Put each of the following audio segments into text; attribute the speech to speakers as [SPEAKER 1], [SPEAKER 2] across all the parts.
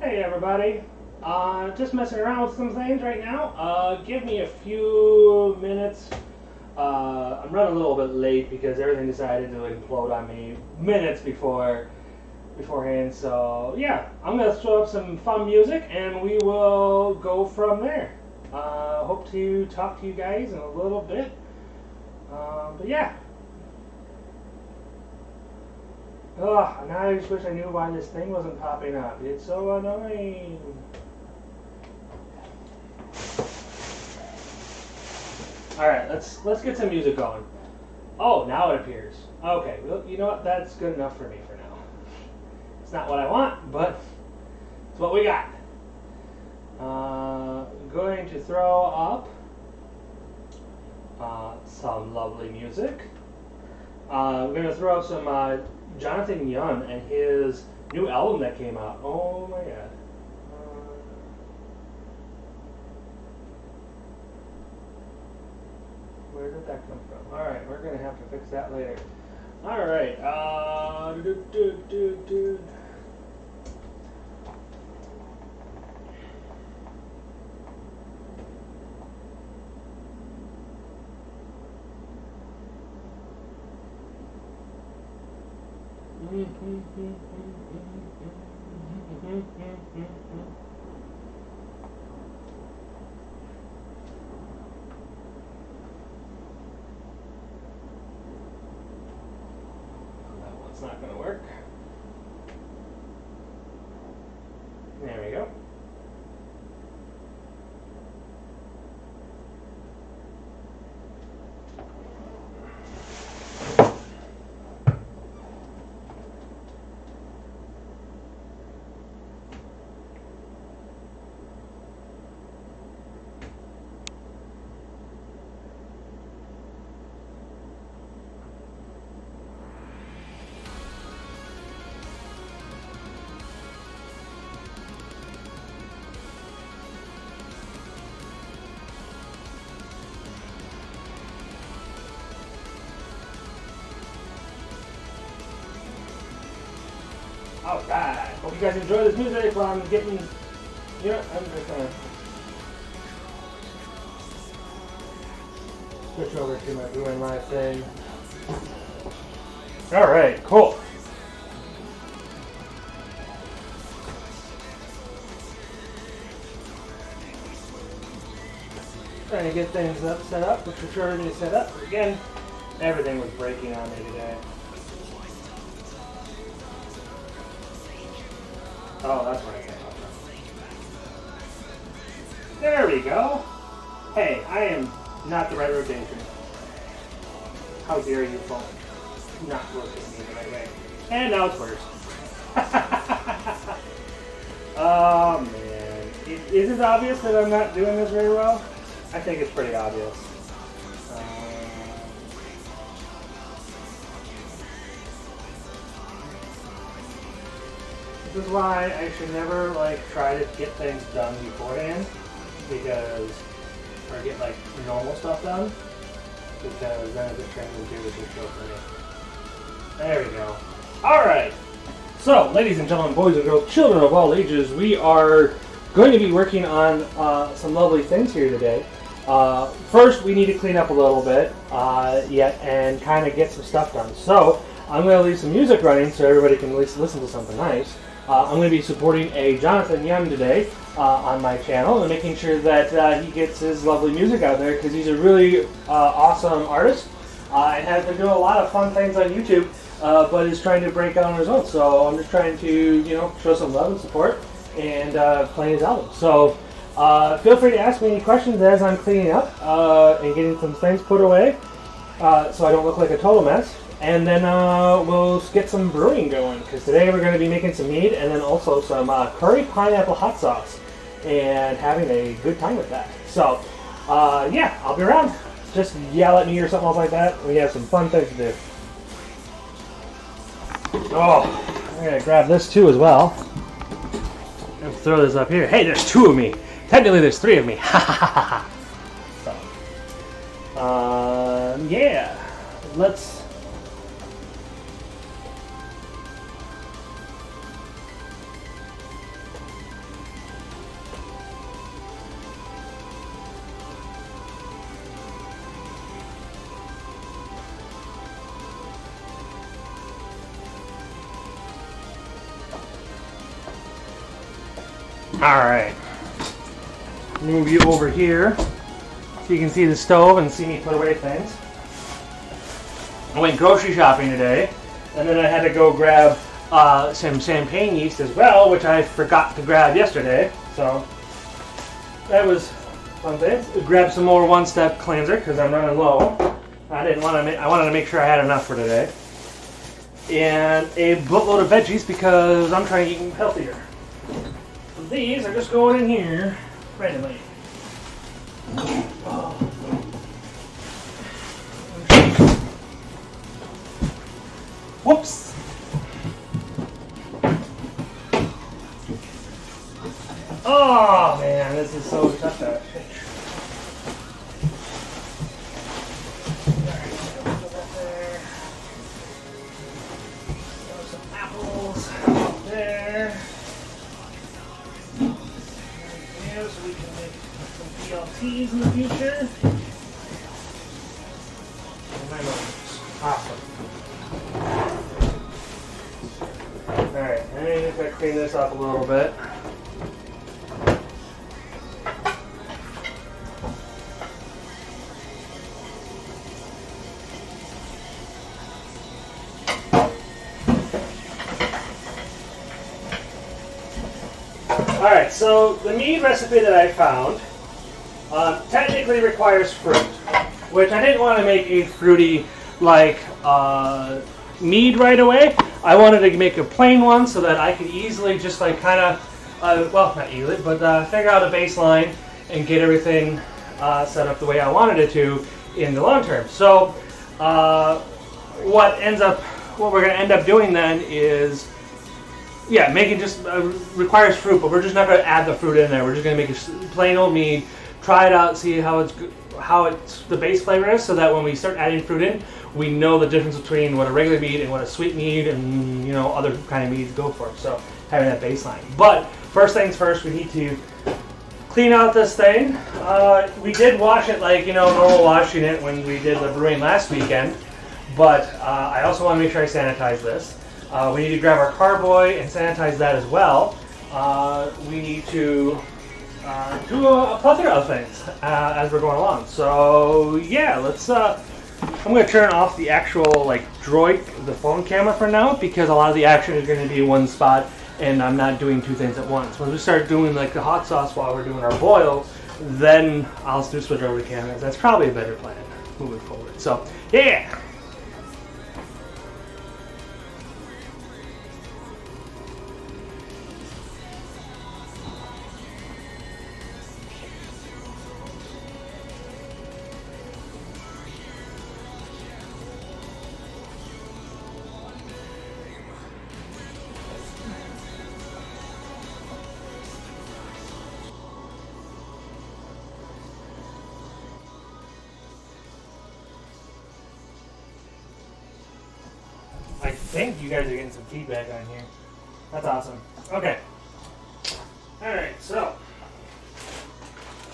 [SPEAKER 1] Hey everybody, just messing around with some things right now. Give me a few minutes. I'm running a little bit late because everything decided to implode on me minutes beforehand. So yeah, I'm gonna throw up some fun music and we will go from there. Hope to talk to you guys in a little bit. But yeah. Ugh, now I just wish I knew why this thing wasn't popping up. It's so annoying. Alright, let's get some music going. Oh, now it appears. Okay, well, you know what? That's good enough for me for now. It's not what I want, but it's what we got. Going to throw up some lovely music. We're going to throw up some Jonathan Young and his new album that came out. Oh my god. Where did that come from? Alright, we're going to have to fix that later. Alright, that one's not going to work. There we go. Alright, hope you guys enjoy this music while I'm getting, you know, I'm just gonna switch over to my Brewing live thing. Alright, cool. Trying to get things set up, which we're already set up. Again, everything was breaking on me today. Oh, that's where I came up from. There we go. Hey, I am not the right rotation. How dare you, phone? Not rotating me the right way. And now it's worse. Oh, man. Is it obvious that I'm not doing this very well? I think it's pretty obvious. This is why I should never try to get things done beforehand, or get normal stuff done, because then it just turns into a big show for me. There we go. Alright, so ladies and gentlemen, boys and girls, children of all ages, we are going to be working on some lovely things here today. First, we need to clean up a little bit and kind of get some stuff done. So I'm going to leave some music running so everybody can at least listen to something nice. I'm going to be supporting a Jonathan Young today on my channel and making sure that he gets his lovely music out there, because he's a really awesome artist and has been doing a lot of fun things on YouTube, but is trying to break out on his own. So I'm just trying to, show some love and support and playing his album. So feel free to ask me any questions as I'm cleaning up and getting some things put away so I don't look like a total mess. And then we'll get some brewing going, because today we're going to be making some mead and then also some curry pineapple hot sauce and having a good time with that. So, yeah, I'll be around. Just yell at me or something else like that. We have some fun things to do. Oh, I'm going to grab this too as well. And throw this up here. Hey, there's two of me. Technically, there's three of me. Ha ha ha ha. So, yeah, let's. Alright. Move you over here so you can see the stove and see me put away things. I went grocery shopping today, and then I had to go grab some champagne yeast as well, which I forgot to grab yesterday. So that was one thing. Grab some more one-step cleanser because I'm running low. I wanted to make sure I had enough for today. And a boatload of veggies because I'm trying to eat healthier. So these are just going in here randomly. Whoops! Oh man, this is so tough to pitch. Some apples out there. Yeah, so we can make some BLTs in the future. Awesome. Alright, I just gotta clean this up a little bit. Alright, so the mead recipe that I found technically requires fruit, which I didn't want to make a fruity like mead right away. I wanted to make a plain one so that I could easily just like kind of, well, not easily, but figure out a baseline and get everything set up the way I wanted it to in the long term. So what we're going to end up doing then is, yeah, making just requires fruit, but we're just not going to add the fruit in there. We're just going to make a plain old mead, try it out, see how it's the base flavor is, so that when we start adding fruit in, we know the difference between what a regular mead and what a sweet mead and other kind of meads go for. So having that baseline. But first things first, we need to clean out this thing. We did wash it like normal washing it when we did the brewing last weekend, but I also want to make sure I sanitize this. We need to grab our carboy and sanitize that as well. We need to do a plethora of things as we're going along. So yeah, let's. I'm going to turn off the actual droid, the phone camera for now, because a lot of the action is going to be in one spot, and I'm not doing two things at once. When we start doing the hot sauce while we're doing our boil, then I'll switch over to cameras. That's probably a better plan moving forward. So yeah. I think you guys are getting some feedback on here. That's awesome. Okay. Alright, so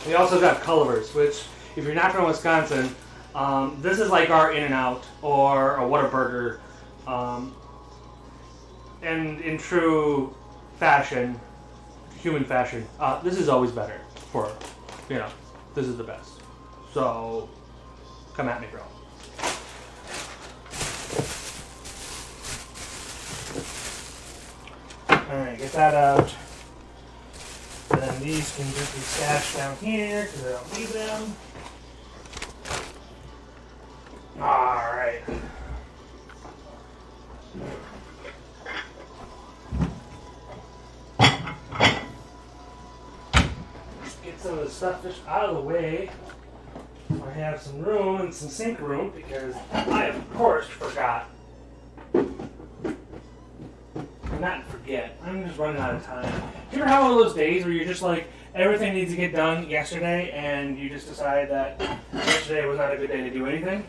[SPEAKER 1] we also got Culver's, which if you're not from Wisconsin, this is like our In-N-Out or a Whataburger. And in true fashion, human fashion, this is always better for, this is the best. So come at me, bro. Alright, get that out. And then these can just be stashed down here because I don't need them. Alright. Get some of the stuff just out of the way. I have some room and some sink room because I, of course, forgot. Not forget. I'm just running out of time. Do you ever have one of those days where you're just like, everything needs to get done yesterday and you just decide that yesterday was not a good day to do anything?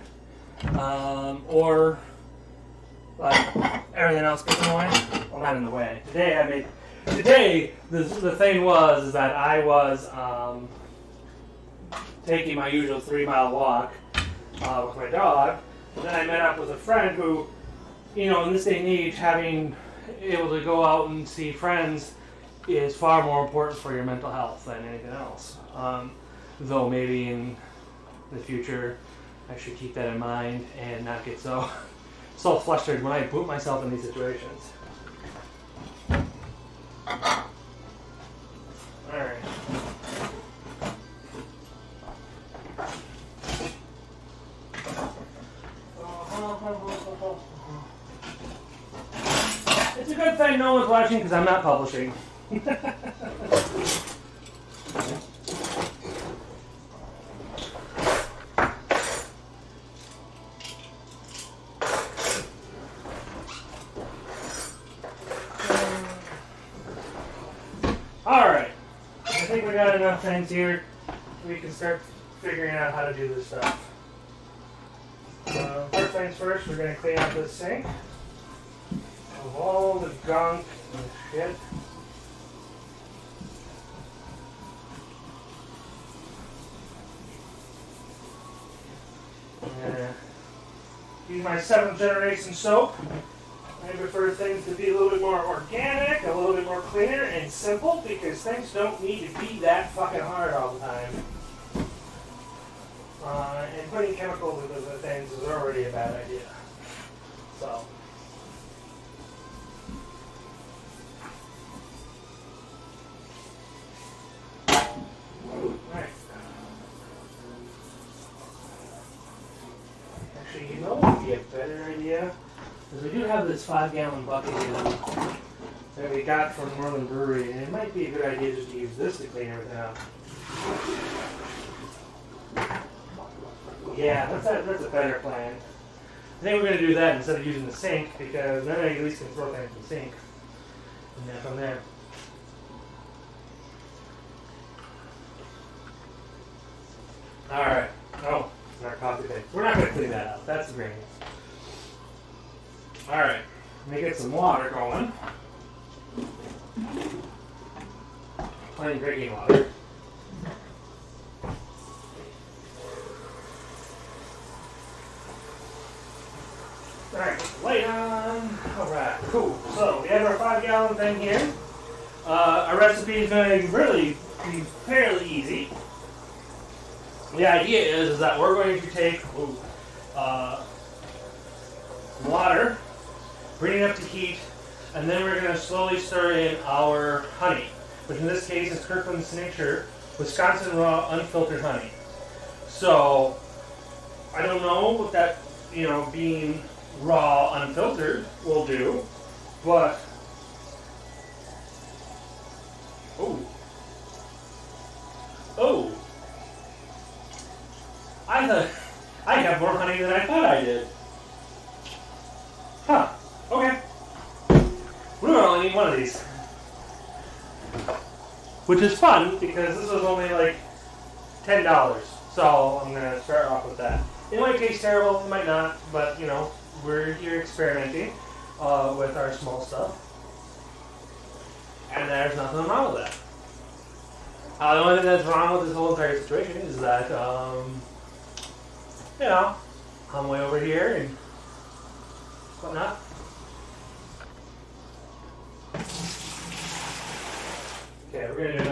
[SPEAKER 1] Or like everything else gets in the way? Well, not in the way. Today the thing was is that I was taking my usual 3-mile walk with my dog. And then I met up with a friend who, in this day and age, having able to go out and see friends is far more important for your mental health than anything else. Though maybe in the future I should keep that in mind and not get so flustered when I put myself in these situations. Alright. It's a good thing no one's watching because I'm not publishing. Alright, I think we got enough things here. We can start figuring out how to do this stuff. First things first, we're going to clean out this sink of all the gunk and shit. Use my 7th generation soap. I prefer things to be a little bit more organic, a little bit more cleaner and simple because things don't need to be that fucking hard all the time. And putting chemicals into the things is already a bad idea. So. Alright. Actually, you know what would be a better idea? Because we do have this 5-gallon bucket here that we got from Northern Brewery, and it might be a good idea just to use this to clean everything up. Yeah, that's a better plan. I think we're going to do that instead of using the sink, because then I at least can throw things in the sink. And then from there. Alright. Oh, our coffee thing. We're not going to clean that out. That's great. Alright. Let me get some water going. Plain drinking water. Alright, light on. Alright, cool. So, we have our 5-gallon thing here. Our recipe is going to really be fairly easy. The idea is that we're going to take water, bring it up to heat, and then we're going to slowly stir in our honey, which in this case is Kirkland's Signature Wisconsin Raw Unfiltered Honey. So, I don't know what that, being raw unfiltered will do, but I have more honey than I thought I did. Huh, okay. We're gonna only need one of these. Which is fun, because this was only like $10. So I'm gonna start off with that. It might taste terrible, it might not, but we're here experimenting with our small stuff. And there's nothing wrong with that. The only thing that's wrong with this whole entire situation is that, I'm way over here and whatnot. Okay, we're going to do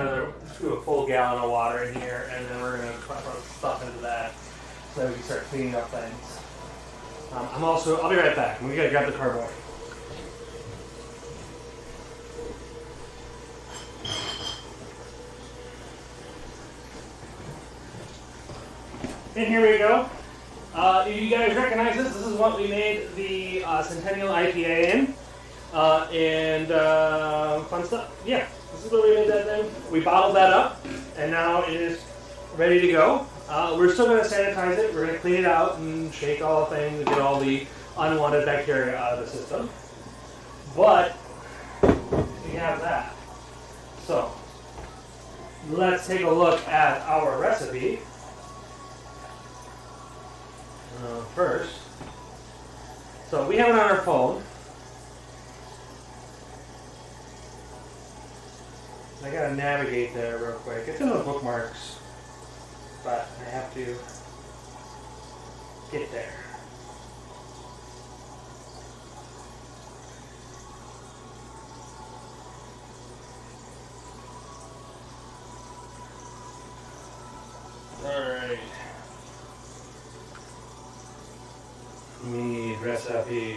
[SPEAKER 1] let's do a full gallon of water in here, and then we're going to put stuff into that so that we can start cleaning up things. I'll be right back. We got to grab the cardboard. And here we go. You guys recognize this? This is what we made the Centennial IPA in. And fun stuff. Yeah, this is what we made that thing. We bottled that up, and now it is ready to go. We're still going to sanitize it. We're going to clean it out and shake all the things and get all the unwanted bacteria out of the system. But we have that. So let's take a look at our recipe. First, so we have it on our phone. I gotta navigate there real quick. It's in the bookmarks, but I have to get there. Alright. Mead recipe.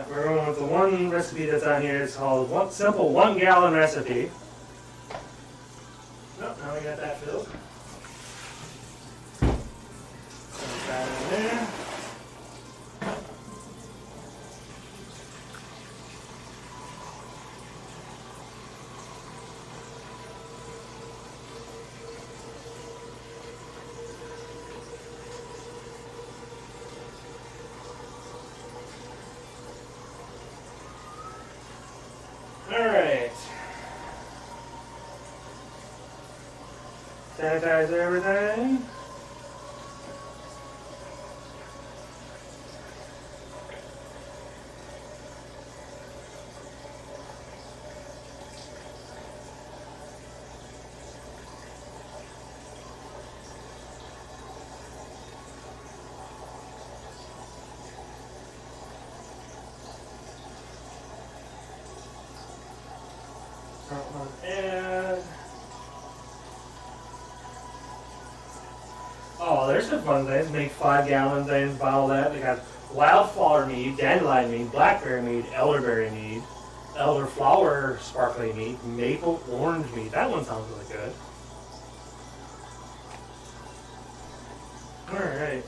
[SPEAKER 1] We're going with the one recipe that's on here. It's called simple 1 gallon recipe. Oh, now we got that filled. Put that in there. Alright. Sanitize everything. And oh, there's some fun things. Make 5 gallon things, bottle that. They got wildflower mead, dandelion mead, blackberry mead, elderberry mead, elderflower sparkling mead, maple orange mead. That one sounds really good. Alright.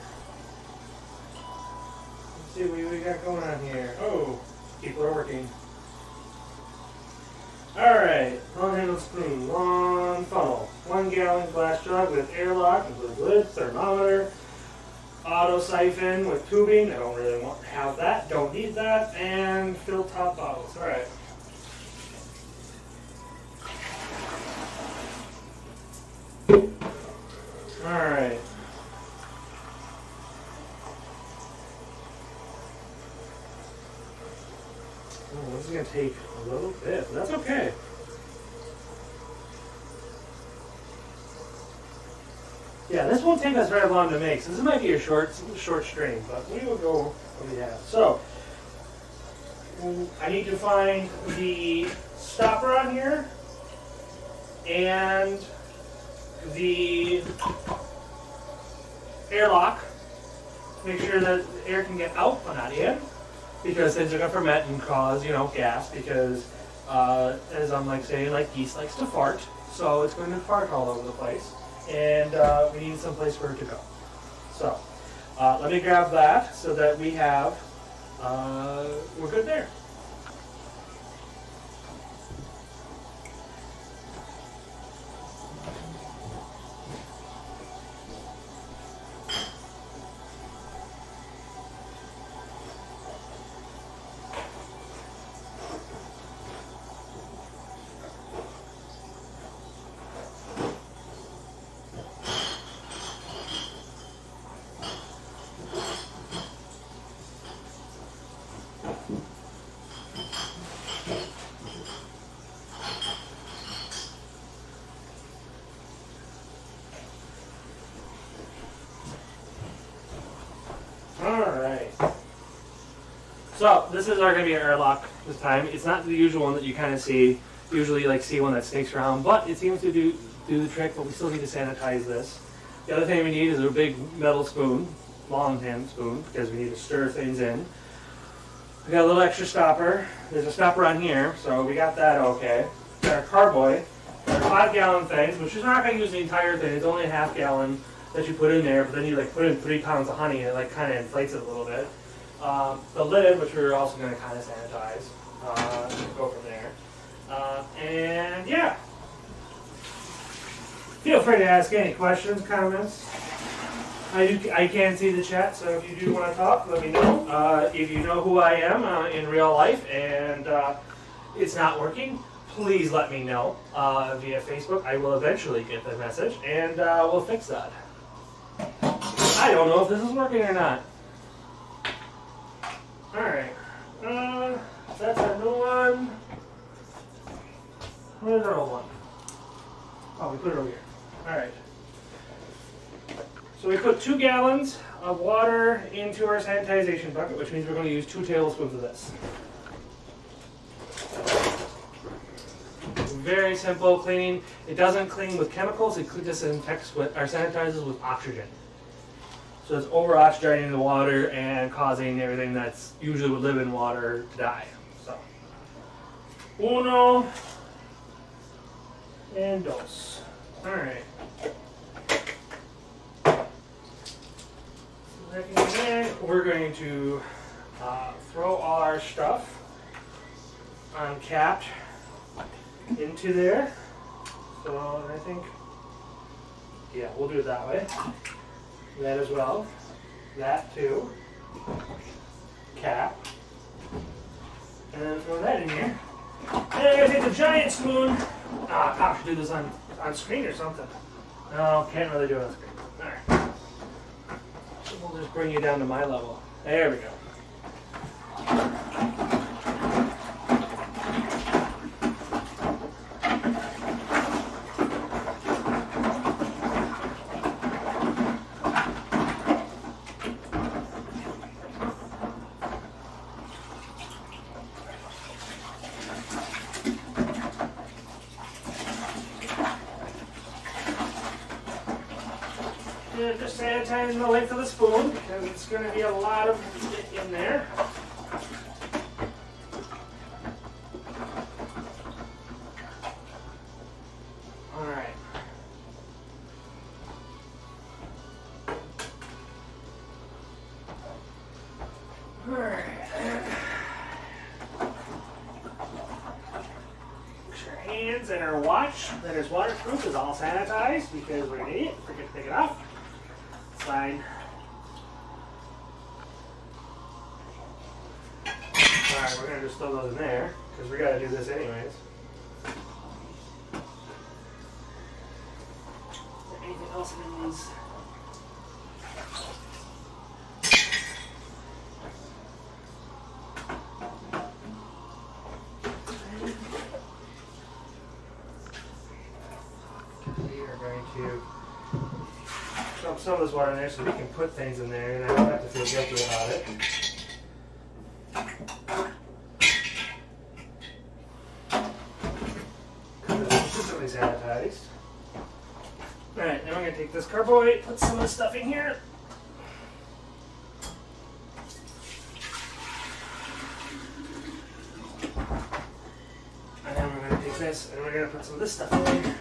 [SPEAKER 1] Let's see what we got going on here. Oh, people are working. Alright, long-handled spoon, long funnel, 1 gallon glass jug with airlock, includes lid, thermometer, auto siphon with tubing. I don't really want to have that, don't need that, and fill top bottles. Alright. Alright. Oh, this is going to take a little bit, but that's okay. Yeah, this won't take us very long to make, so this might be a short stream, but we will go what we have. So, I need to find the stopper on here, and the airlock. Make sure that the air can get out, but not in. Because things are going to ferment and cause, gas, because, as I'm saying, yeast likes to fart, so it's going to fart all over the place, and we need some place for it to go. So, let me grab that so that we have, we're good there. Alright. So, this is going to be an airlock this time. It's not the usual one that you kind of see. Usually see one that snakes around, but it seems to do the trick, but we still need to sanitize this. The other thing we need is a big metal spoon, long hand spoon, because we need to stir things in. We got a little extra stopper. There's a stopper on here, so we got that okay. Got our carboy, our 5 gallon things, which is not going to use the entire thing. It's only a half gallon that you put in there, but then you put in 3 pounds of honey and it kind of inflates it a little bit. The lid, which we're also going to kind of sanitize, go from there. And yeah, feel free to ask any questions, comments. I can see the chat, so if you do want to talk, let me know. If you know who I am in real life and it's not working, please let me know via Facebook. I will eventually get the message, and we'll fix that. I don't know if this is working or not. Alright. That's a new one. Where's our old one? Oh, we put it over here. Alright. So we put 2 gallons of water into our sanitization bucket, which means we're going to use 2 tablespoons of this. very simple cleaning. It doesn't clean with chemicals. It disinfects with, or sanitizes with oxygen. So it's over oxygenating the water and causing everything that's usually would live in water to die. So, uno and dos. All right. We're going to throw our stuff uncapped into there. So I think, yeah, we'll do it that way. That as well. That too. Cap. And then throw that in here. And I'm going to take the giant spoon. I should do this on screen or something. No, can't really do it on screen. Alright. We'll just bring you down to my level. There we go. Just sanitizing the length of the spoon because it's going to be a lot of it in there. Alright. Alright. Make sure our hands and our watch that is waterproof is all sanitized because we're an idiot. Forget to take it off. Fine. Alright, we're going to just throw those in there because we got to do this anyways. Is there anything else in these? We are going to dump some of this water in there so we can put things in there and I don't have to feel guilty about it. Because it's consistently sanitized. Alright, now we're going to take this carboy, put some of this stuff in here. And then we're going to take this and we're going to put some of this stuff in here.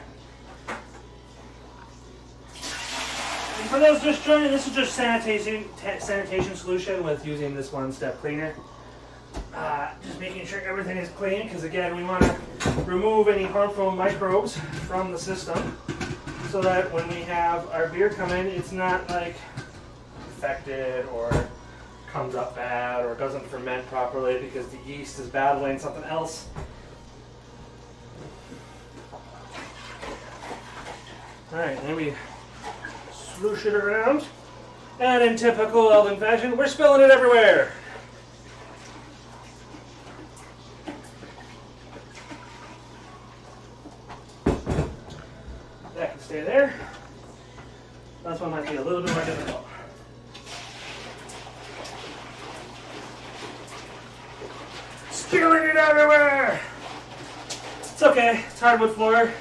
[SPEAKER 1] For those just joining, this is just sanitation solution with using this one-step cleaner. Just making sure everything is clean because again we want to remove any harmful microbes from the system so that when we have our beer come in it's not like infected or comes up bad or doesn't ferment properly because the yeast is battling something else. Alright, then we swoosh it around, and in typical Eldon fashion, we're spilling it everywhere. That can stay there. This one might be a little bit more difficult. Spilling it everywhere! It's okay, it's hardwood floor.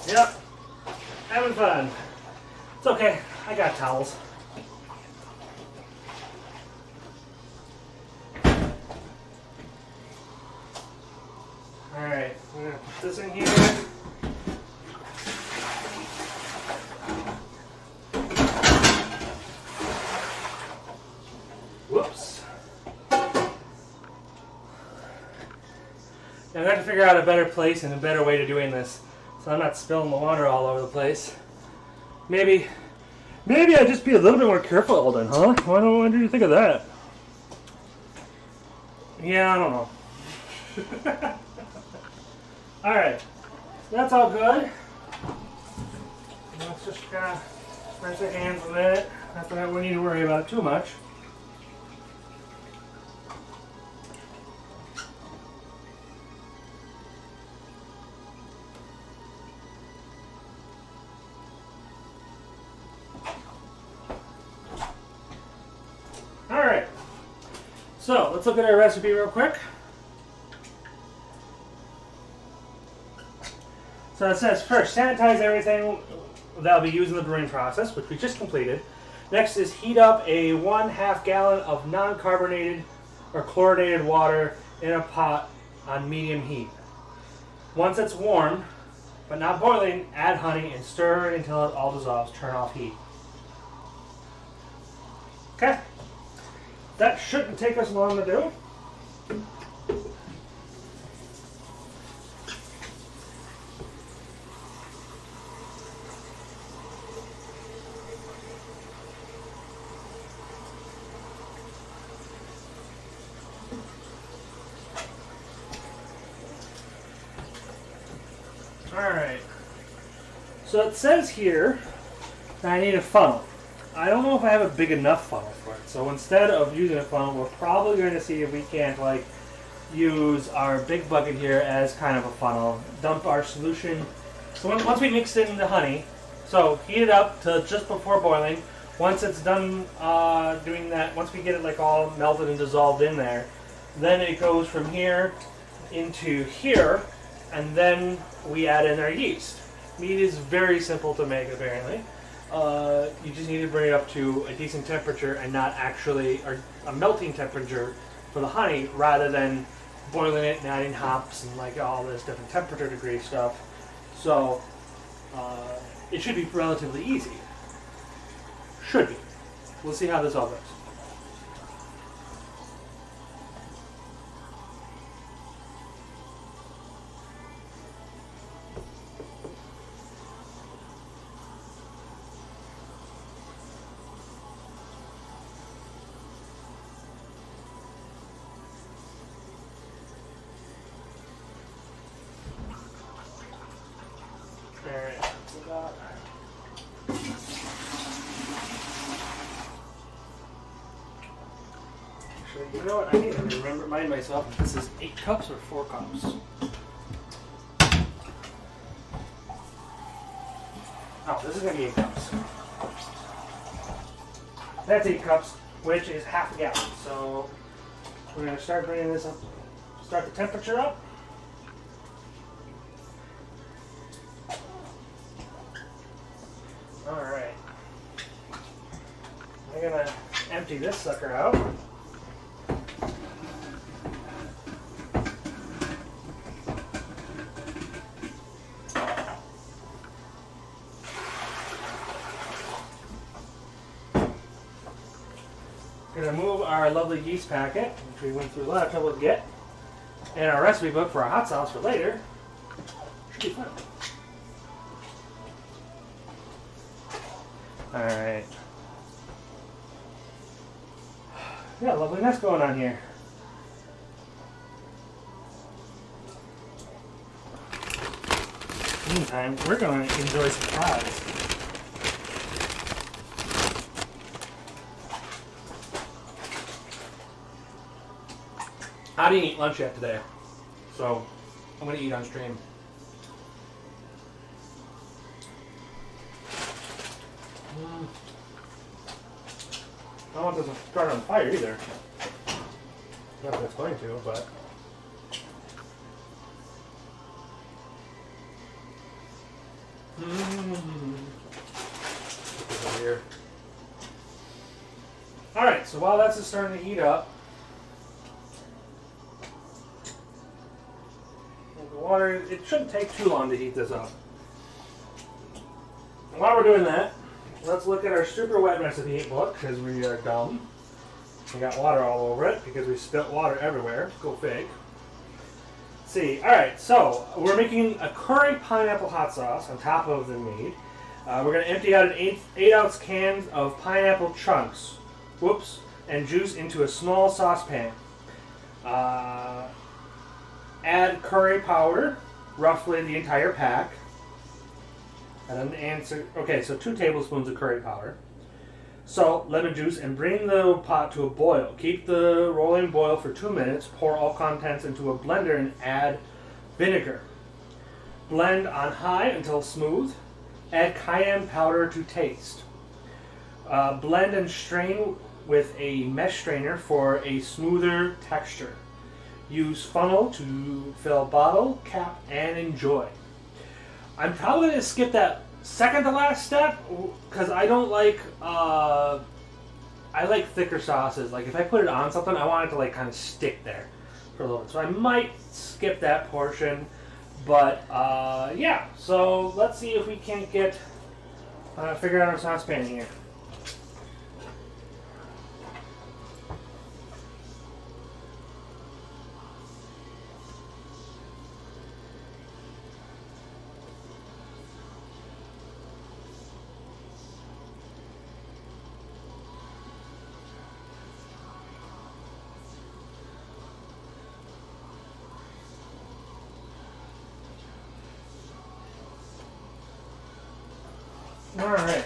[SPEAKER 1] Yep, having fun. It's okay, I got towels. Alright, I'm going to put this in here. Whoops. Now I have to figure out a better place and a better way to doing this. So I'm not spilling the water all over the place. Maybe I'd just be a little bit more careful, Eldon, huh? What do you think of that? Yeah, I don't know. Alright, so that's all good. Let's just kind of rinse our hands a minute. Not that we need to worry about it too much. So let's look at our recipe real quick. So it says first, sanitize everything that'll be used in the brewing process, which we just completed. Next is heat up a 1/2 gallon of non-carbonated or chlorinated water in a pot on medium heat. Once it's warm, but not boiling, add honey and stir until it all dissolves. Turn off heat. Okay. That shouldn't take us long to do. Alright, so it says here that I need a funnel. I don't know if I have a big enough funnel for it, so instead of using a funnel, we're probably going to see if we can't use our big bucket here as kind of a funnel. Dump our solution. So once we mix in the honey, so heat it up to just before boiling. Once it's done doing that, once we get it all melted and dissolved in there, then it goes from here into here. And then we add in our yeast. Mead is very simple to make, apparently. You just need to bring it up to a decent temperature and not actually a melting temperature for the honey, rather than boiling it and adding hops and all this different temperature degree stuff. So it should be relatively easy. Should be. We'll see how this all goes. Actually, you know what? I need to remind myself if this is 8 cups or 4 cups. Oh, this is going to be 8 cups. That's 8 cups, which is half a gallon. So we're going to start bringing this up, start the temperature up. Alright. I'm going to empty this sucker out. Going to move our lovely yeast packet, which we went through a lot of trouble to get, and our recipe book for our hot sauce for later. Should be fun. Alright. Yeah, lovely mess going on here. Meantime, we're going to enjoy some fries. I didn't eat lunch yet today, so I'm going to eat on stream. I don't want this to start on fire either. Not that it's going to, but... Alright, so while that's starting to heat up, the water, it shouldn't take too long to heat this up. And while we're doing that, let's look at our super wet recipe book, because we are dumb. We got water all over it, because we spilt water everywhere. Go fig. Let's see. Alright, so we're making a curry pineapple hot sauce on top of the mead. We're going to empty out an 8-ounce can of pineapple chunks, and juice into a small saucepan. Add curry powder, roughly the entire pack. And then so 2 tablespoons of curry powder. Salt, lemon juice, and bring the pot to a boil. Keep the rolling boil for 2 minutes. Pour all contents into a blender and add vinegar. Blend on high until smooth. Add cayenne powder to taste. Blend and strain with a mesh strainer for a smoother texture. Use funnel to fill bottle, cap, and enjoy. I'm probably going to skip that second to last step because I don't like, I like thicker sauces. Like if I put it on something, I want it to like kind of stick there for a little bit. So I might skip that portion. But yeah, so let's see if we can't get, figure out our saucepan here. Alright.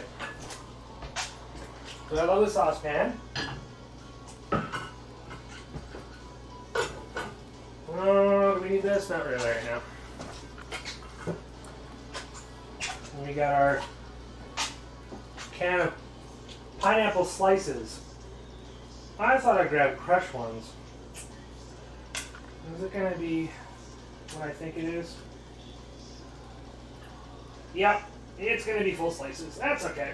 [SPEAKER 1] So I love the saucepan. Oh, do we need this? Not really right now. And we got our can of pineapple slices. I thought I'd grab crushed ones. Is it going to be what I think it is? Yep. It's going to be full slices. That's okay.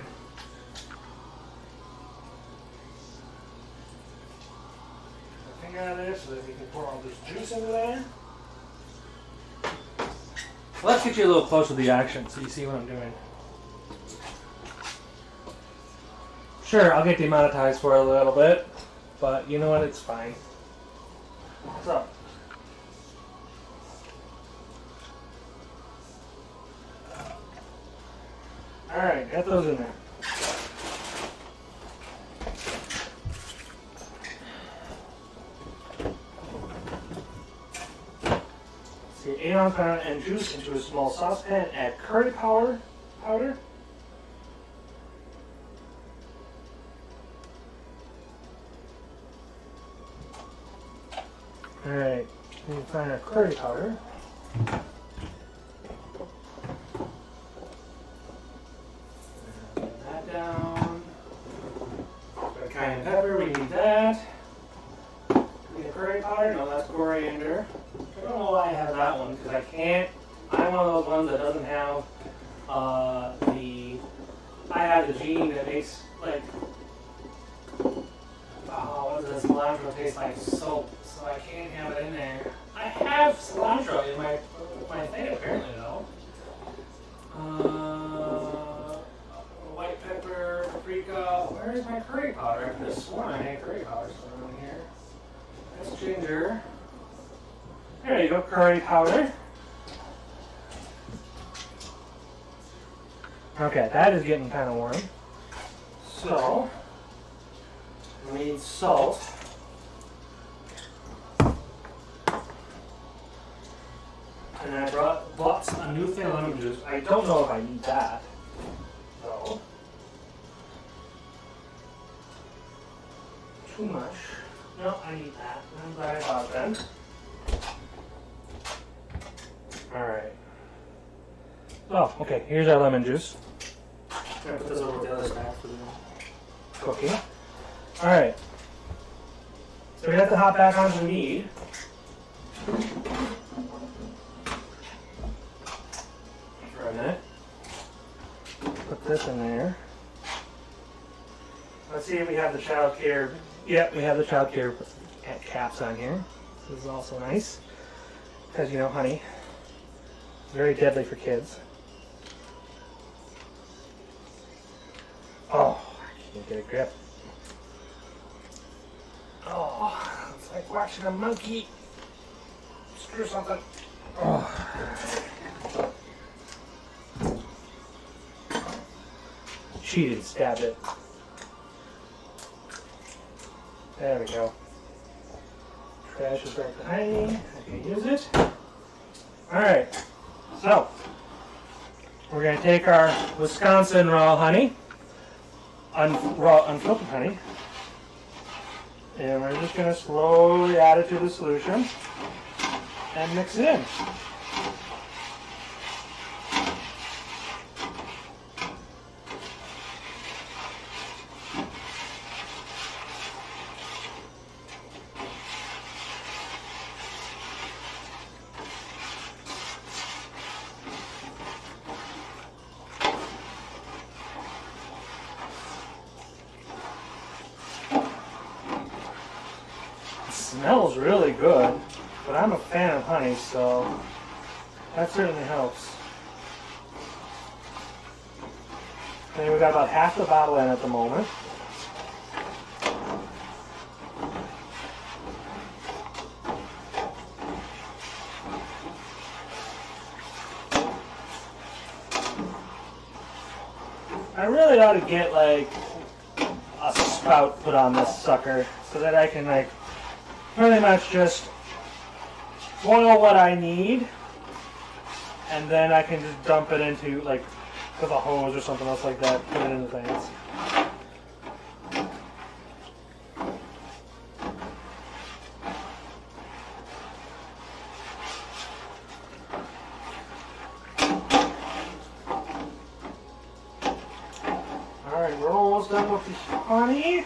[SPEAKER 1] Finger out of there so that we can pour all this juice into there. Well, let's get you a little closer to the action so you see what I'm doing. Sure, I'll get demonetized for a little bit, but you know what? It's fine. So. Alright, got those in there. See, 8 ounce pound and juice into a small saucepan. Add curry powder. Alright, we find our curry powder. Down. Got cayenne pepper, we need that. We need curry powder, no, that's coriander. I don't know why I have that one, because I can't. I'm one of those ones that doesn't have I have the gene that makes, like, what does cilantro taste like? Soap, so I can't have it in there. I have cilantro in my thing, apparently, though. White pepper, paprika. Where is my curry powder? I could have sworn I had curry powder somewhere in here. That's ginger. There you go, curry powder. Okay, that is getting kind of warm. So, we need salt. And I bought a new thing of lemon juice. I don't know if I need that. So, too much. No, I need that. I'm glad I thought then. Alright. Oh, okay. Here's our lemon juice. I'm going to put this over the other side for the cooking. Alright. So we have to hop back onto the mead. For a minute. Put this in there. Let's see if we have the child care. Yep, we have the child care caps on here. This is also nice. Because, you know, honey, it's very deadly for kids. Oh, I can't get a grip. Oh, it's like watching a monkey screw something. Oh. Cheated, stabbed it. There we go. Trash is right behind me. I can use it. Alright, so we're going to take our Wisconsin raw honey, raw unfiltered honey, and we're just going to slowly add it to the solution and mix it in. smells really good, but I'm a fan of honey, so that certainly helps. And we got about half the bottle in at the moment. I really ought to get like a spout put on this sucker so that I can like pretty much just boil what I need, and then I can just dump it into like with a hose or something else like that, put it in the things. Alright, we're almost done with the honey.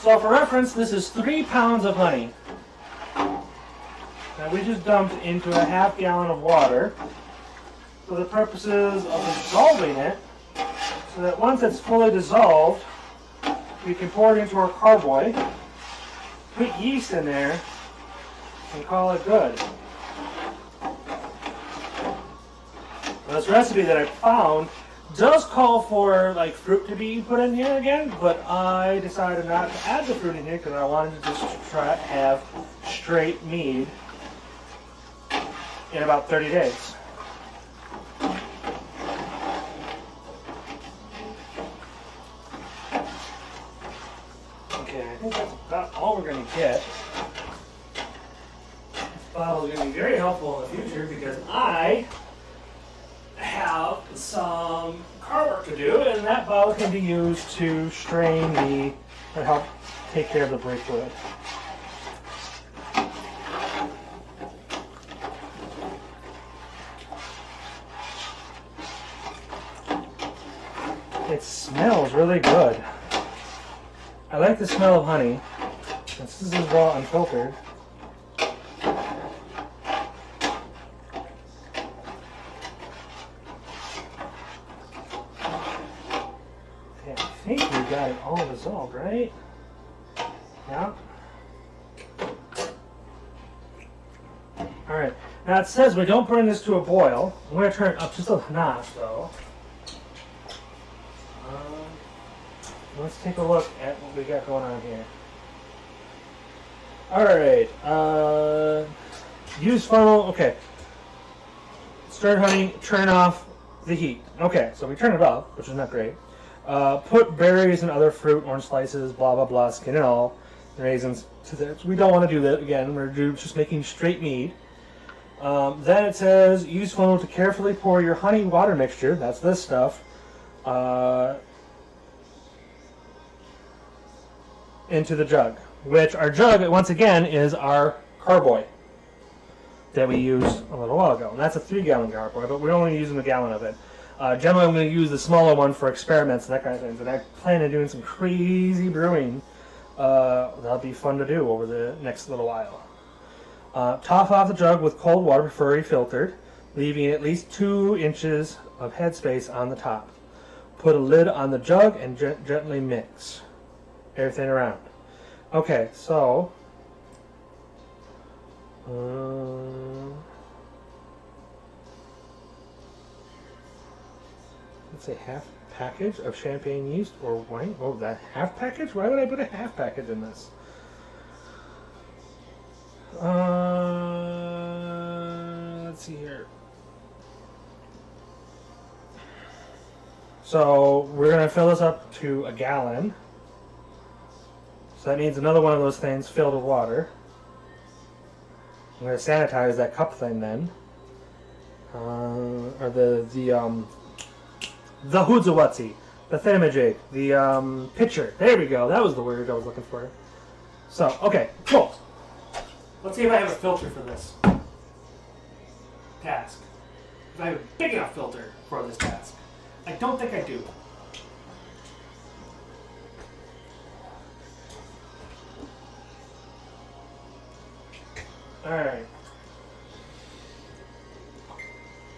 [SPEAKER 1] So for reference, this is 3 pounds of honey that we just dumped into a half gallon of water for the purposes of dissolving it, so that once it's fully dissolved, we can pour it into our carboy, put yeast in there, and call it good. This recipe that I found does call for like fruit to be put in here again, but I decided not to add the fruit in here because I wanted to just try to have straight mead in about 30 days. Okay, I think that's about all we're going to get. This bottle is going to be very helpful in the future because I have some car work to do, and that bottle can be used to strain or help take care of the brake fluid. It smells really good. I like the smell of honey, since this is raw unfiltered. I think we got it all dissolved, right? Yeah. Alright, now it says we don't bring this to a boil. I'm going to turn it up just a notch though. Let's take a look at what we got going on here. Alright, use funnel, okay. Stir honey, turn off the heat. Okay, so we turn it off, which is not great. Put berries and other fruit, orange slices, blah blah blah, skin and all, raisins to this. We don't want to do that again. We're just making straight mead. Then it says use funnel to carefully pour your honey water mixture. That's this stuff. Into the jug, which our jug once again is our carboy that we used a little while ago. And that's a 3-gallon carboy, but we're only using a gallon of it. Generally, I'm going to use the smaller one for experiments and that kind of things. And I plan on doing some crazy brewing. That'll be fun to do over the next little while. Top off the jug with cold water, preferably filtered, leaving at least 2 inches of headspace on the top. Put a lid on the jug and gently mix everything around. Okay, so let's say half package of champagne yeast or wine. Oh, that half package? Why would I put a half package in this? Let's see here. So we're gonna fill this up to a gallon. So that means another one of those things filled with water. I'm going to sanitize that cup thing then. Or the hudzawatsi, the thermojig, the pitcher. There we go. That was the word I was looking for. So, okay, cool. Let's see if I have a filter for this task. If I have a big enough filter for this task. I don't think I do. Alright.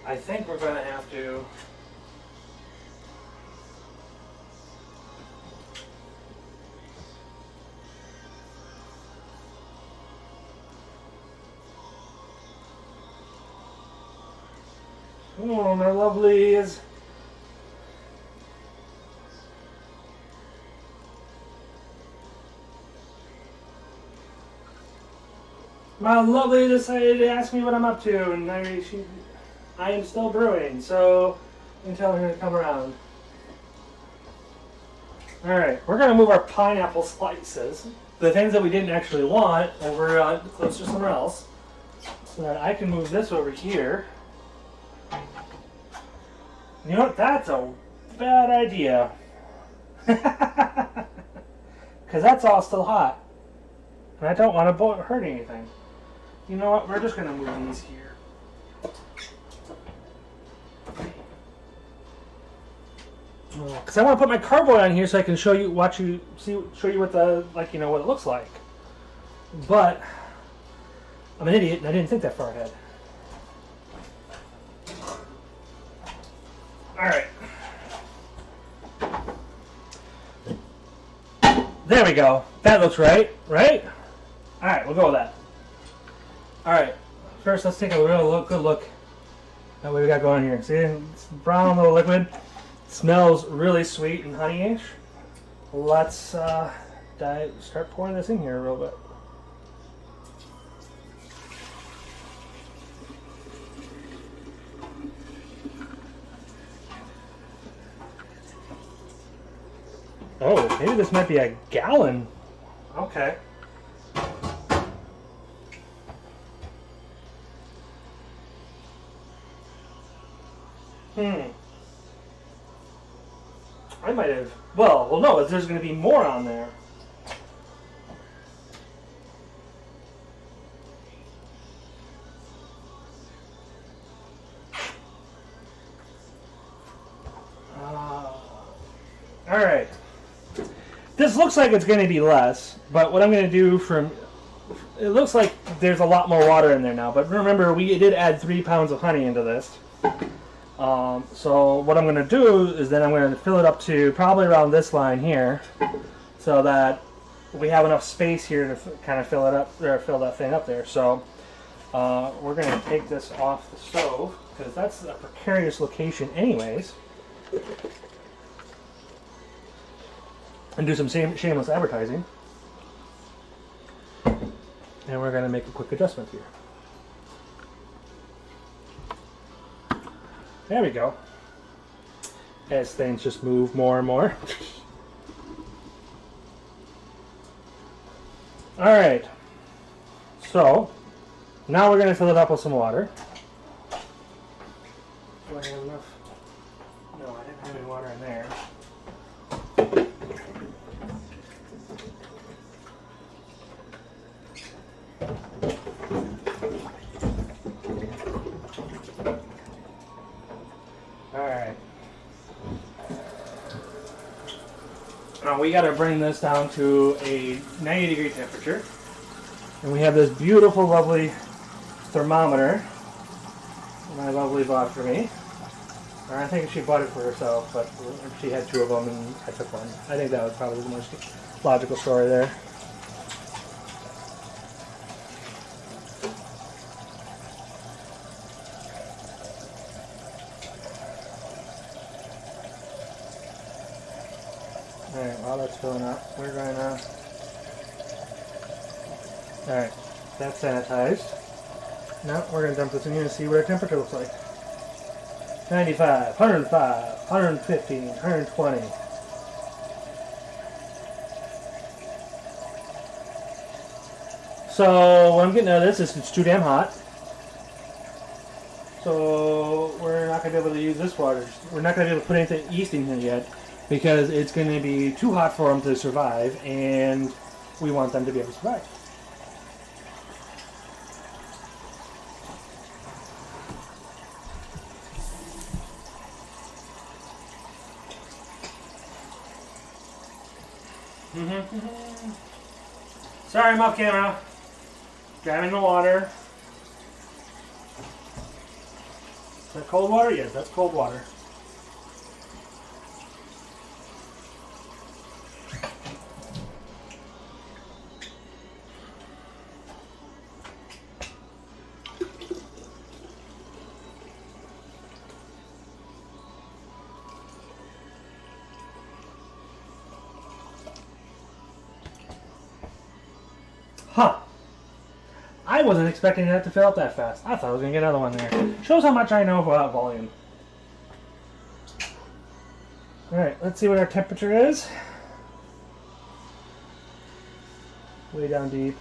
[SPEAKER 1] I think we're going to have to Oh, my lovelies. My lovely decided to ask me what I'm up to, and I am still brewing, so you can tell her to come around. Alright, we're going to move our pineapple slices, the things that we didn't actually want, over close to somewhere else, so that I can move this over here. You know what? That's a bad idea. Because that's all still hot. And I don't want to hurt anything. You know what? We're just going to move these here. Because I want to put my cardboard on here so I can show you, show you what the, what it looks like. But I'm an idiot and I didn't think that far ahead. All right. There we go. That looks right, right? All right, we'll go with that. All right. First, let's take a good look at what we got going here. See, it's brown little liquid. Smells really sweet and honey-ish. Let's start pouring this in here a little bit. Oh, maybe this might be a gallon. Okay. I might have. Well, no, there's going to be more on there. All right. This looks like it's going to be less, but what I'm going to do it looks like there's a lot more water in there now. But remember, we did add 3 pounds of honey into this. So what I'm going to do is then I'm going to fill it up to probably around this line here, so that we have enough space here to kind of fill it up, or fill that thing up there. So we're going to take this off the stove because that's a precarious location, anyways, and do some shameless advertising. And we're going to make a quick adjustment here. There we go. As things just move more and more. Alright. So, now we're going to fill it up with some water. Do I have enough? No, I didn't have any water in there. Alright. Now we got to bring this down to a 90-degree temperature. And we have this beautiful, lovely thermometer my lovely bought for me. Or I think she bought it for herself, but she had 2 of them and I took one. I think that was probably the most logical story there. Alright, while that's filling up, we're going to... Alright, that's sanitized. Now we're going to dump this in here and see what our temperature looks like. 95, 105, 115, 120. So what I'm getting out of this is it's too damn hot. So we're not going to be able to use this water. We're not going to be able to put anything yeast in here yet because it's going to be too hot for them to survive, and we want them to be able to survive. Sorry, I'm off camera. Grabbing the water. Is that cold water? Yes, that's cold water. Huh. I wasn't expecting that to fill up that fast. I thought I was going to get another one there. Shows how much I know about volume. Alright, let's see what our temperature is. Way down deep.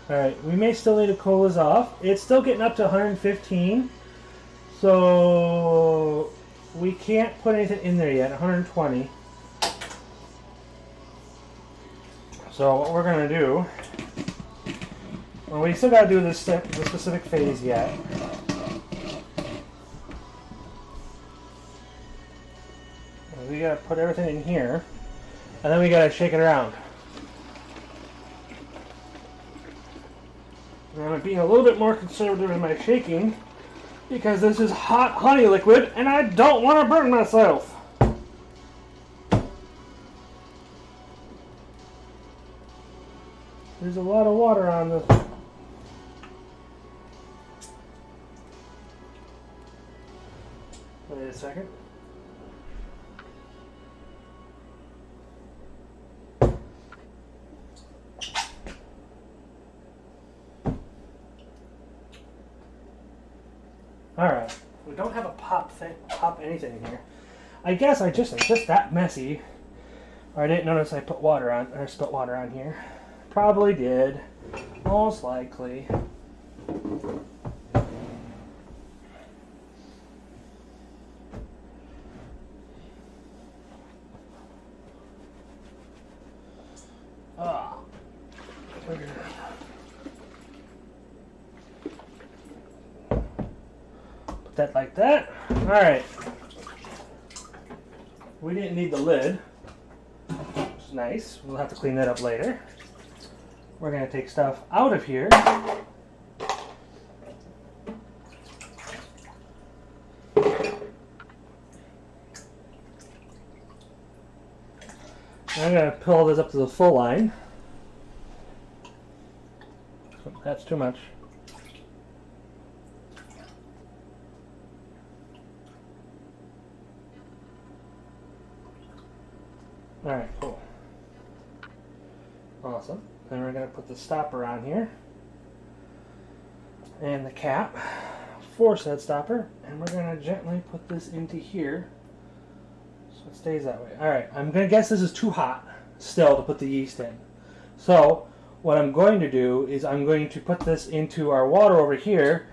[SPEAKER 1] Alright, we may still need to cool this off. It's still getting up to 115. So we can't put anything in there yet. 120. So what we're going to do, well, we still got to do this specific phase yet. We got to put everything in here, and then we got to shake it around. And I'm being a little bit more conservative in my shaking because this is hot honey liquid, and I don't want to burn myself. There's a lot of water on this. Wait a second. Alright, we don't have a pop anything in here. I guess it's just that messy. Or I didn't notice I put water on, or spilled water on here. Probably did. Most likely. Put that like that. Alright. We didn't need the lid. Which is nice. We'll have to clean that up later. We're going to take stuff out of here. I'm going to pull this up to the full line. That's too much. Alright, cool. Awesome. Then we're going to put the stopper on here. And the cap for said stopper. And we're going to gently put this into here so it stays that way. Alright, I'm going to guess this is too hot still to put the yeast in. So what I'm going to do is I'm going to put this into our water over here,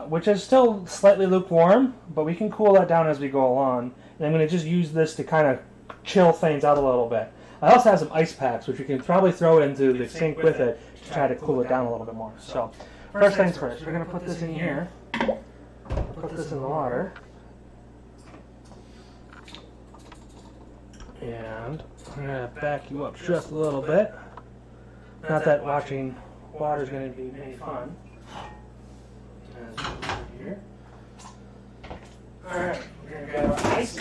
[SPEAKER 1] which is still slightly lukewarm, but we can cool that down as we go along. And I'm going to just use this to kind of chill things out a little bit. I also have some ice packs, which we can probably throw into the sink with it to try to cool it down a little bit more. So, first things first, we're going to put this in here, put this in the water, and I'm going to back you up just a little bit. Not that watching water is going to be any fun. Here. Alright, we're going to grab our ice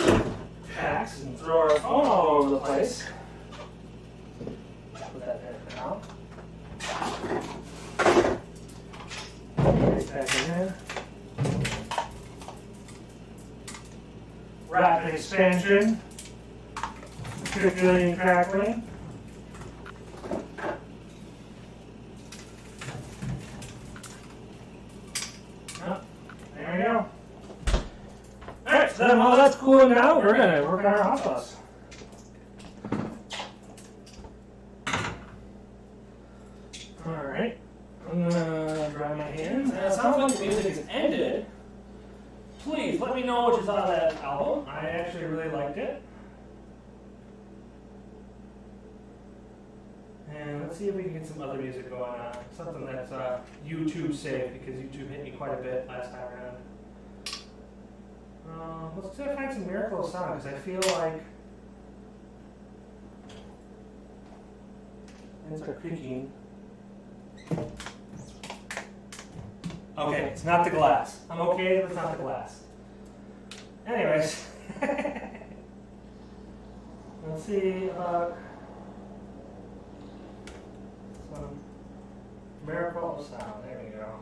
[SPEAKER 1] packs and throw our phone all over the place. Put that there for now. Put it back in there. Rapid expansion. Trickling and crackling. Oh, there we go. Alright, so then while that's cooling down, we're going to work on our hot sauce. Alright, I'm going to dry my hands. Now, it sounds like the music has ended. Please let me know what you thought of that album. I actually really liked it. And let's see if we can get some other music going on. Something that's YouTube safe, because YouTube hit me quite a bit last time around. Let's try to find some Miracle of Sound, because I feel like things are creaking. Okay, it's not the glass. I'm okay if it's not the glass. Anyways, let's see about some Miracle of Sound. There we go.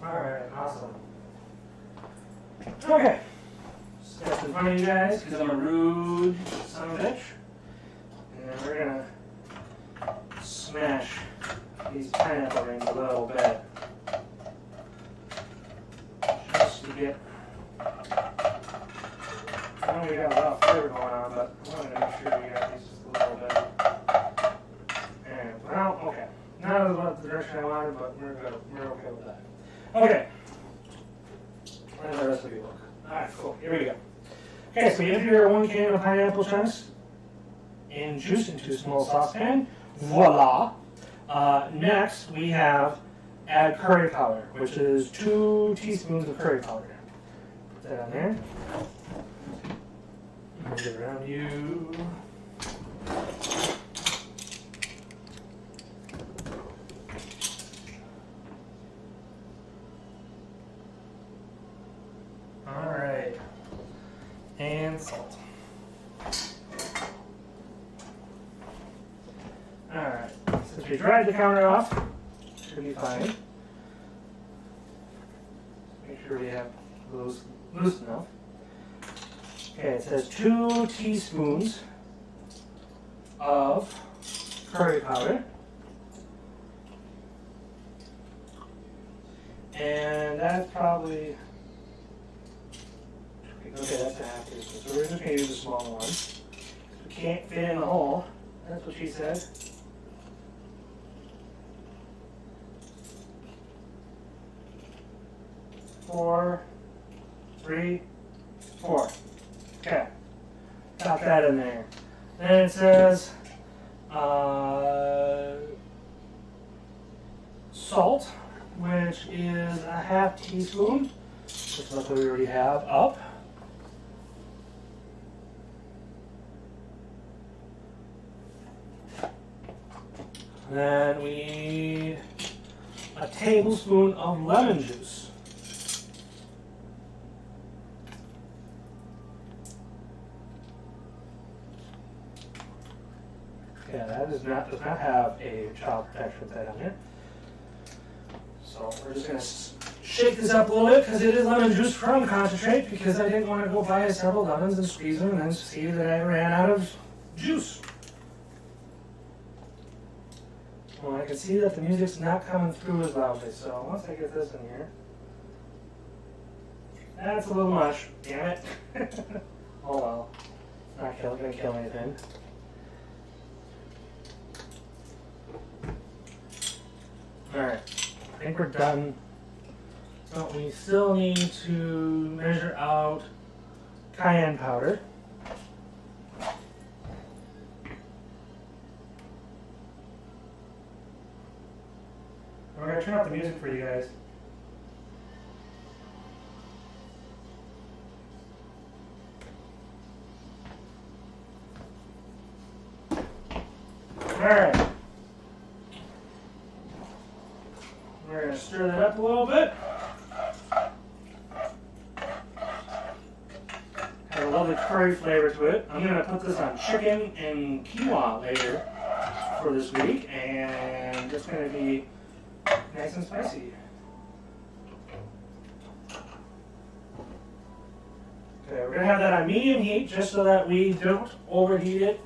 [SPEAKER 1] Alright, awesome. Okay. Step in front of you guys because I'm a rude son of a bitch. And then we're gonna smash these pineapple rings a little bit. Just to get. I know we got a lot of flavor going on, but I wanted to make sure we got these just a little bit. And, well, okay. Not about the direction I wanted, but we're good. We're okay with that. Okay. How does the recipe look? Alright, cool. Here we go. Okay, so you empty your 1 can of pineapple chunks in juice into a small saucepan. Voila! Next, we have add curry powder, which is 2 teaspoons of curry powder. Put that on there. Move it around you. Alright. And salt. Alright. Since we dried the counter off, should be fine. Make sure we have those loose enough. Okay, it says 2 teaspoons of curry powder. And that's probably, okay, that's a half teaspoon. So we're just going to use the smaller one. We can't fit in the hole. That's what she said. Four, 3, 4. Okay, got that in there. Then it says salt, which is a half teaspoon. Just like we already have up. Then we need a tablespoon of lemon juice. Yeah, that does not have a child protection pad on it. So we're just going to shake this up a little bit because it is lemon juice from concentrate, because I didn't want to go buy several lemons and squeeze them and then see that I ran out of juice. Well, I can see that the music's not coming through as loudly, so once I get this in here, that's a little much, damn it. Oh well, it's not going to kill anything. Alright, I think we're done. But we still need to measure out cayenne powder. We're going to turn off the music for you guys. Alright. We're going to stir that up a little bit. Has a lovely curry flavor to it. I'm going to put this on chicken and quinoa later for this week, and it's going to be nice and spicy. Okay, we're going to have that on medium heat just so that we don't overheat it,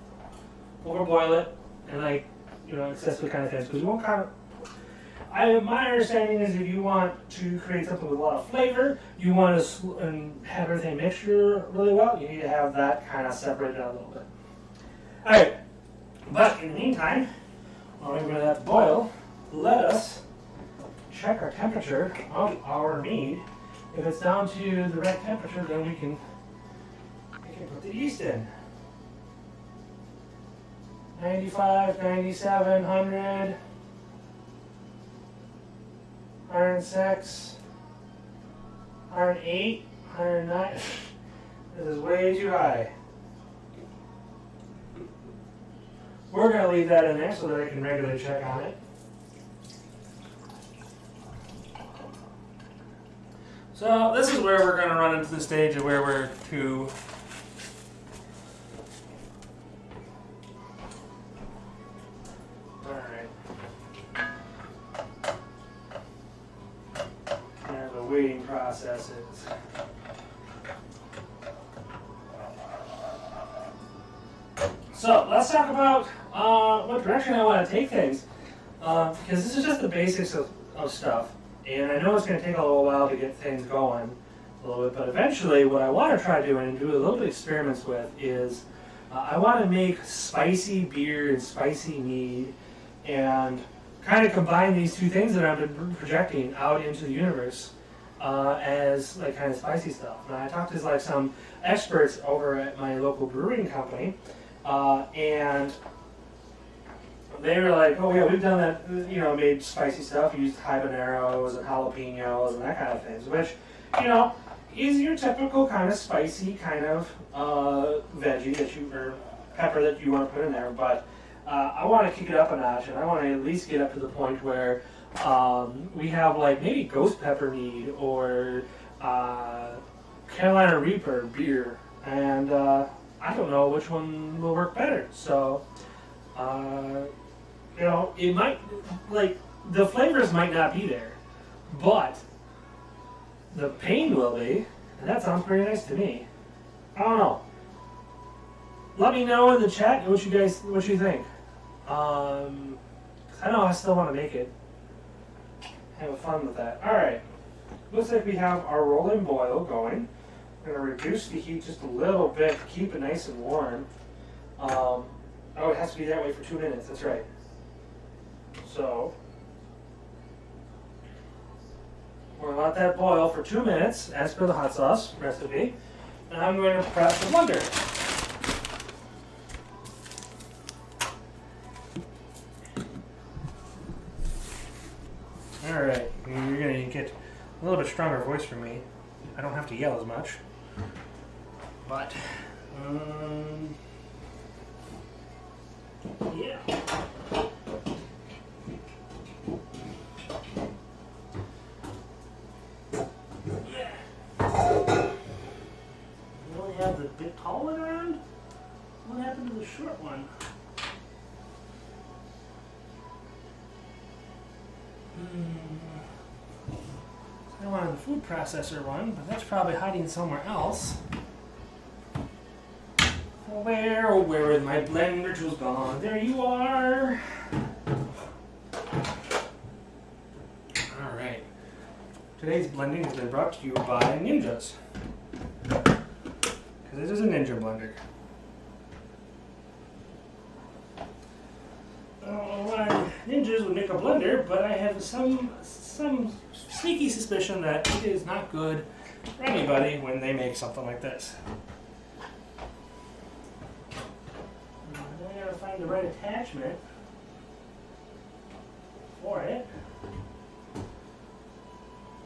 [SPEAKER 1] overboil it, and excessively kind of things, because we won't kind of. My understanding is if you want to create something with a lot of flavor, you want to have everything mixture really well, you need to have that kind of separated out a little bit. Alright, but in the meantime, while we're going to let that boil, let us check our temperature of our mead. If it's down to the right temperature, then we can put the yeast in. 95, 97, 100. 106, 108, 109. This is way too high. We're going to leave that in there so that I can regularly check on it. So this is where we're going to run into the stage of where we're to process is. So let's talk about what direction I want to take things, because this is just the basics of stuff, and I know it's going to take a little while to get things going a little bit, but eventually what I want to try doing and do a little bit of experiments with is I want to make spicy beer and spicy mead and kind of combine these two things that I've been projecting out into the universe as like kind of spicy stuff. And I talked to like some experts over at my local brewing company, and they were like, "Oh yeah, we've done that. You know, made spicy stuff. Used habaneros and jalapenos and that kind of things, which, you know, is your typical kind of spicy kind of veggie that you or pepper that you want to put in there, but." I want to kick it up a notch, and I want to at least get up to the point where we have like maybe ghost pepper mead or Carolina Reaper beer, and I don't know which one will work better. So, you know, it might, like, the flavors might not be there, but the pain will be, and that sounds pretty nice to me. I don't know. Let me know in the chat what you think. 'Cause I know I still want to make it. Have fun with that. Alright. Looks like we have our rolling boil going. We're going to reduce the heat just a little bit to keep it nice and warm. Oh, it has to be that way for 2 minutes. That's right. So, we're going to let that boil for 2 minutes, as per the hot sauce recipe. And I'm going to prep the blender. Alright, you're going to get a little bit stronger voice from me. I don't have to yell as much. But, yeah. Yeah. We only have the big tall one around? What happened to the short one? I wanted the food processor one, but that's probably hiding somewhere else. Where is my blender tool's gone? There you are! Alright. Today's blending has been brought to you by Ninjas. Because it is a Ninja blender. I don't know why Ninjas would make a blender, but I have some sneaky suspicion that it is not good for anybody when they make something like this. I gotta find the right attachment for it.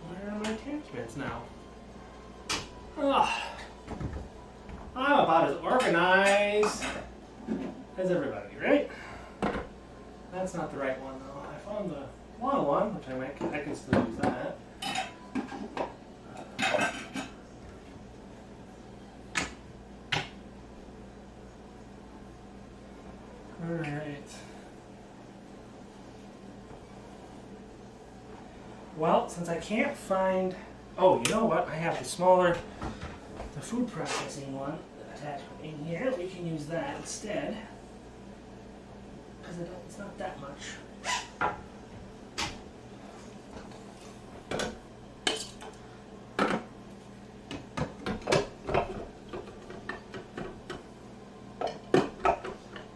[SPEAKER 1] Where are my attachments now? Oh, I'm about as organized as everybody, right? That's not the right one though. I found the long one, which I can still use that. Alright. Well, since I can't find... Oh, you know what? I have the food processing one attachment in here. We can use that instead. Because it's not that much.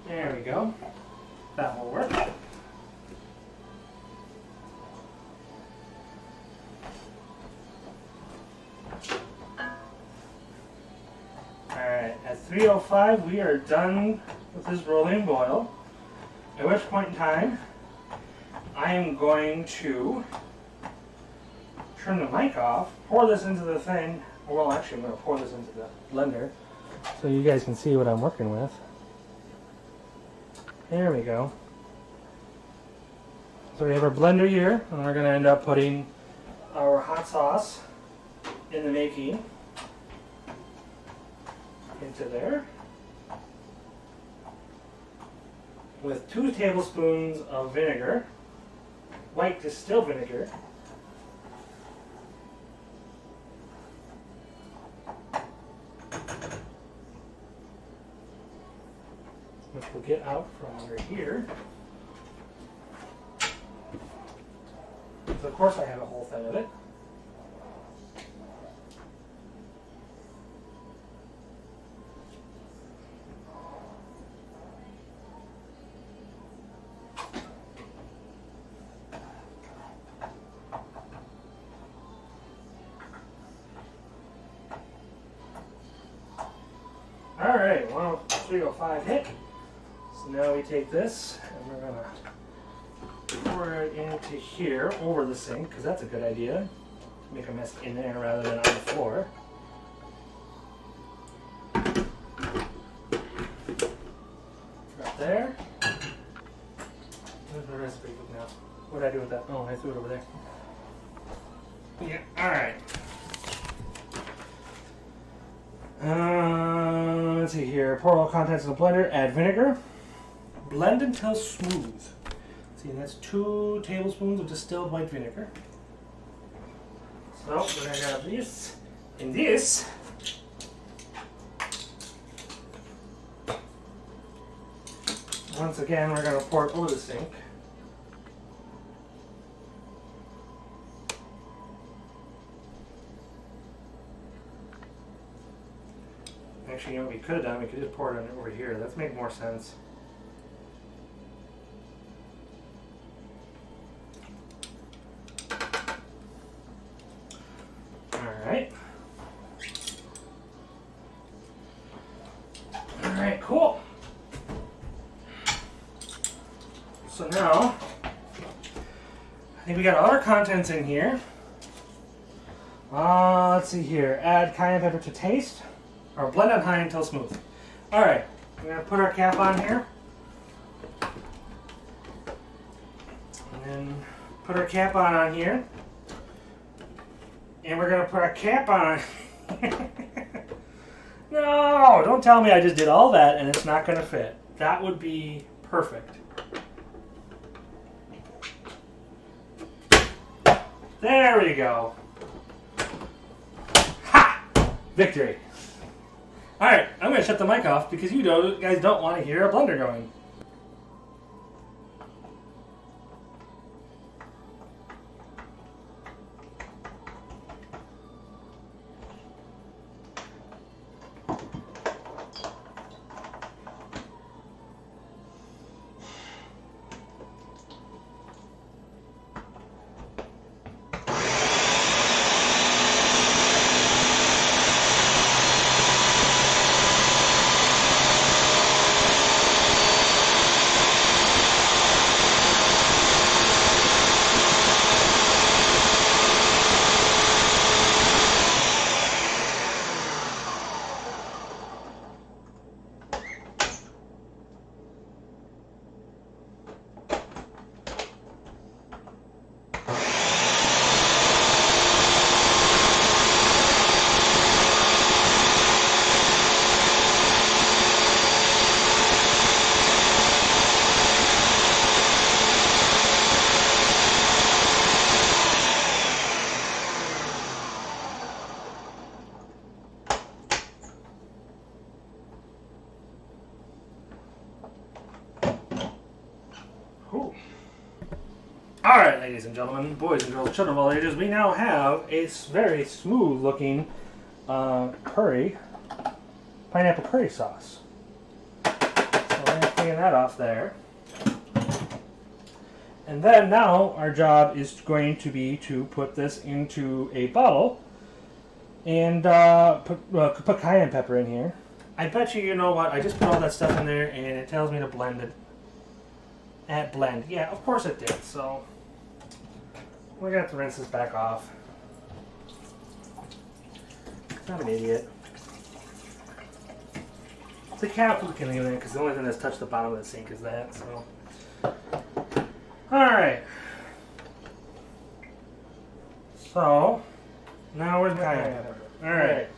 [SPEAKER 1] There we go. That will work. Alright, at 3:05 we are done with this rolling boil. At which point in time, I am going to turn the mic off, pour this into the thing. Well, actually, I'm going to pour this into the blender so you guys can see what I'm working with. There we go. So we have our blender here, and we're going to end up putting our hot sauce in the making into there, with 2 tablespoons of vinegar, white distilled vinegar, which we'll get out from under here. So of course I have a whole thing of it. Alright, 1, 3, 5 hit. So now we take this and we're going to pour it into here over the sink, because that's a good idea. Make a mess in there rather than on the floor. Right there. Where's the recipe book now? What did I do with that? Oh, I threw it over there. Yeah, alright. Let's see here. Pour all contents in the blender. Add vinegar. Blend until smooth. See, that's 2 tablespoons of distilled white vinegar. So we're going to have this and this. Once again, we're going to pour it over the sink. Actually, you know what we could have done? We could just pour it over here. Let's make more sense. Alright. Alright, cool. So now, I think we got all our contents in here. Let's see here. Add cayenne pepper to taste. Or blend on high until smooth. Alright, we're going to put our cap on here. And then put our cap on here. And we're going to put our cap on. No, don't tell me I just did all that and it's not going to fit. That would be perfect. There we go. Ha! Victory. Alright, I'm going to shut the mic off because you guys don't want to hear a blender going. Alright, ladies and gentlemen, boys and girls, children of all ages, we now have a very smooth looking pineapple curry sauce. So we're going to clean that off there. And then now our job is going to be to put this into a bottle and put cayenne pepper in here. I bet you know what, I just put all that stuff in there and it tells me to blend it. At blend. Yeah, of course it did. So we're gonna have to rinse this back off. I'm an idiot. The cap we can leave in because the only thing that's touched the bottom of the sink is that. So, all right. So now where's the cayenne pepper? All right.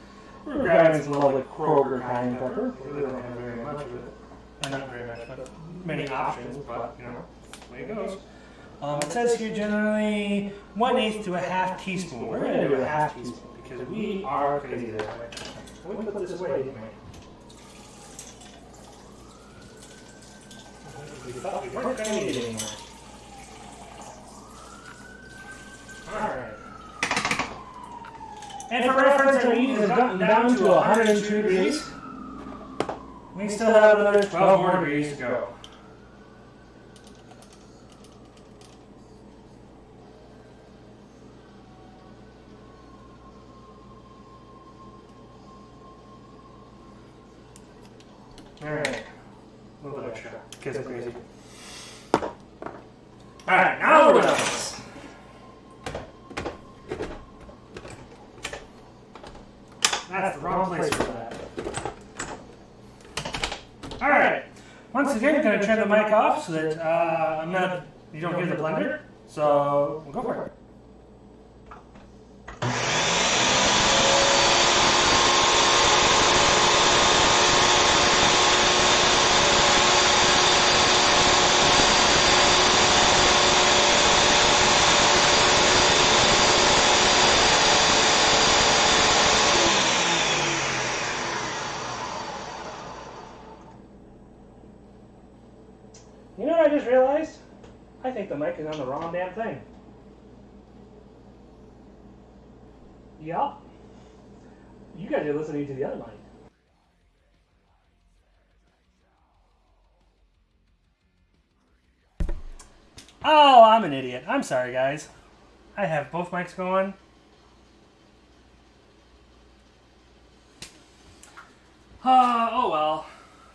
[SPEAKER 1] We're grabbing some lovely Kroger cayenne pepper. We really don't have very much of it. Not very much, but many options, but you know, the way it goes. It says here generally 1/8 to a half teaspoon. We're going to do a half teaspoon because we are crazy that way. We put this away, didn't we? weren't going to need it anymore. Alright. And for reference, our heat has gotten down to 102 degrees. We still have another 12 more degrees to go. Alright. A little bit extra. Kids are crazy. Alright, now we're done. That's the wrong place for that. Alright. Once again, I'm going to turn the mic off so that you don't hear the blender. So, we'll go for it. You know what I just realized? I think the mic is on the wrong damn thing. Yup. You guys are listening to the other mic. Oh, I'm an idiot. I'm sorry, guys. I have both mics going. Oh well.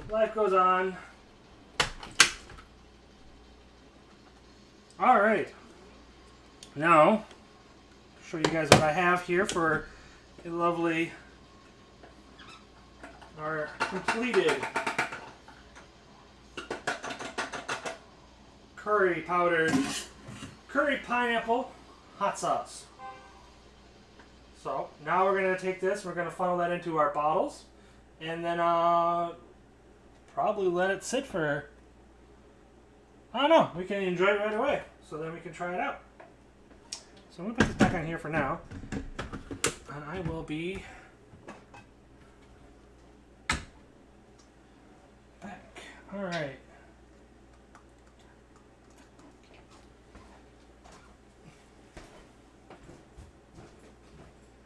[SPEAKER 1] Life goes on. Alright, now, I'll show you guys what I have here for a lovely, our completed curry powdered, curry pineapple hot sauce. So, now we're going to take this, we're going to funnel that into our bottles, and then probably let it sit for, I don't know, we can enjoy it right away, so then we can try it out. So I'm going to put this back on here for now, and I will be back. Alright.